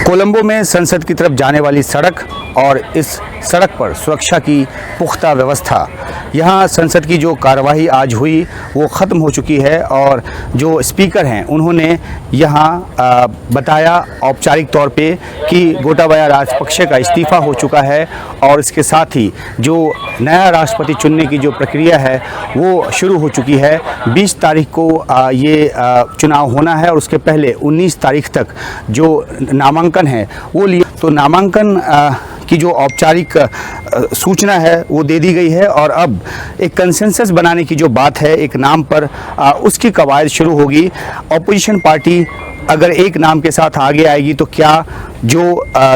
कोलंबो में संसद की तरफ जाने वाली सड़क और इस सड़क पर सुरक्षा की पुख्ता व्यवस्था। यहाँ संसद की जो कार्यवाही आज हुई वो ख़त्म हो चुकी है और जो स्पीकर हैं उन्होंने यहाँ बताया औपचारिक तौर पे कि गोटाबाया राजपक्षे का इस्तीफ़ा हो चुका है और इसके साथ ही जो नया राष्ट्रपति चुनने की जो प्रक्रिया है वो शुरू हो चुकी है। 20 तारीख को ये चुनाव होना है और उसके पहले 19 तारीख तक जो नामांकन है वो लिए। तो नामांकन की जो औपचारिक सूचना है वो दे दी गई है और अब एक कंसेंसस बनाने की जो बात है एक नाम पर उसकी कवायद शुरू होगी। ऑपोजिशन पार्टी अगर एक नाम के साथ आगे आएगी तो क्या जो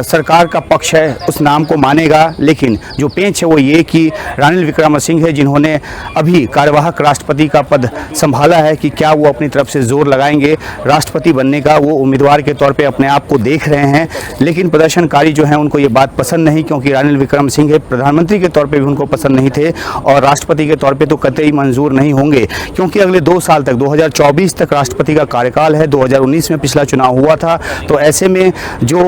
सरकार का पक्ष है उस नाम को मानेगा, लेकिन जो पेंच है वो ये कि रानिल विक्रमसिंघे है जिन्होंने अभी कार्यवाहक राष्ट्रपति का पद संभाला है कि क्या वो अपनी तरफ से जोर लगाएंगे राष्ट्रपति बनने का। वो उम्मीदवार के तौर पे अपने आप को देख रहे हैं, लेकिन प्रदर्शनकारी जो हैं उनको ये बात पसंद नहीं, क्योंकि रानिल विक्रमसिंघे प्रधानमंत्री के तौर पर भी उनको पसंद नहीं थे और राष्ट्रपति के तौर पर तो कतई मंजूर नहीं होंगे, क्योंकि अगले 2 साल तक 2024 तक राष्ट्रपति का कार्यकाल है। 2019 में पिछला चुनाव हुआ था, तो ऐसे में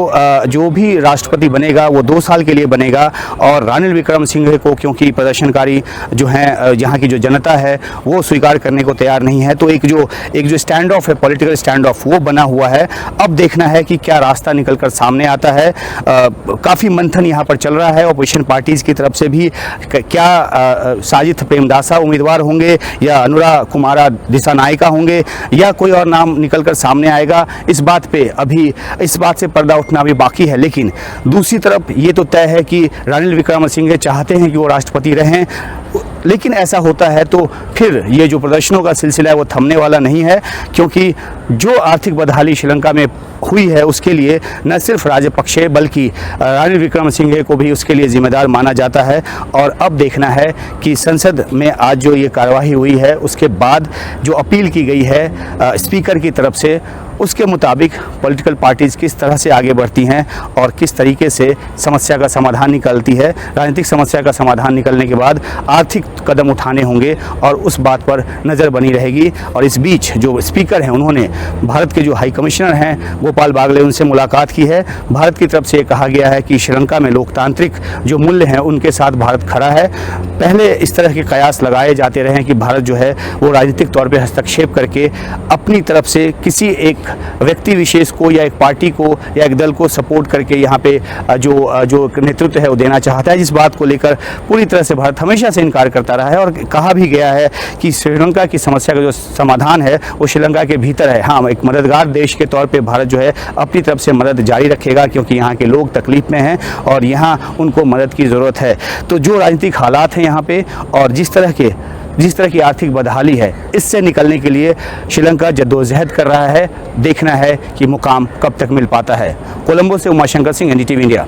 जो भी राष्ट्रपति बनेगा वो 2 साल के लिए बनेगा और रानिल विक्रमसिंघे को क्योंकि प्रदर्शनकारी जो हैं यहाँ की जो जनता है वो स्वीकार करने को तैयार नहीं है, तो एक जो स्टैंड ऑफ है, पॉलिटिकल स्टैंड ऑफ वो बना हुआ है। अब देखना है कि क्या रास्ता निकलकर सामने आता है। काफ़ी मंथन यहाँ पर चल रहा है अपोजिशन पार्टीज़ की तरफ से भी। क्या साजिद प्रेमदासा उम्मीदवार होंगे या अनुराग कुमारा दिसानायका होंगे या कोई और नाम निकलकर सामने आएगा, इस बात से पर्दा उठना भी बाकी है। लेकिन दूसरी तरफ ये तो तय है कि रानिल विक्रमसिंघे चाहते हैं कि वो राष्ट्रपति रहें, लेकिन ऐसा होता है तो फिर ये जो प्रदर्शनों का सिलसिला है वो थमने वाला नहीं है, क्योंकि जो आर्थिक बदहाली श्रीलंका में हुई है उसके लिए न सिर्फ राजपक्षे बल्कि रानिल विक्रमसिंघे को भी उसके लिए जिम्मेदार माना जाता है। और अब देखना है कि संसद में आज जो ये कार्यवाही हुई है उसके बाद जो अपील की गई है स्पीकर की तरफ से, उसके मुताबिक पॉलिटिकल पार्टीज़ किस तरह से आगे बढ़ती हैं और किस तरीके से समस्या का समाधान निकलती है। राजनीतिक समस्या का समाधान निकलने के बाद आर्थिक कदम उठाने होंगे और उस बात पर नज़र बनी रहेगी। और इस बीच जो स्पीकर हैं उन्होंने भारत के जो हाई कमिश्नर हैं गोपाल बागले, उनसे मुलाकात की है। भारत की तरफ से ये कहा गया है कि श्रीलंका में लोकतांत्रिक जो मूल्य हैं उनके साथ भारत खड़ा है। पहले इस तरह के कयास लगाए जाते रहे कि भारत जो है वो राजनीतिक तौर पर हस्तक्षेप करके अपनी तरफ से किसी एक व्यक्ति विशेष को या एक पार्टी को या एक दल को सपोर्ट करके यहाँ पे जो नेतृत्व है वो देना चाहता है। जिस बात को लेकर पूरी तरह से भारत हमेशा से इनकार करता रहा है और कहा भी गया है कि श्रीलंका की समस्या का जो समाधान है वो श्रीलंका के भीतर है। हाँ, एक मददगार देश के तौर पे भारत जो है अपनी तरफ से मदद जारी रखेगा, क्योंकि यहाँ के लोग तकलीफ में हैं और यहाँ उनको मदद की ज़रूरत है। तो जो राजनीतिक हालात हैं यहाँ पे और जिस तरह की आर्थिक बदहाली है, इससे निकलने के लिए श्रीलंका जद्दोजहद कर रहा है। देखना है कि मुकाम कब तक मिल पाता है। कोलंबो से उमाशंकर सिंह, NDTV इंडिया।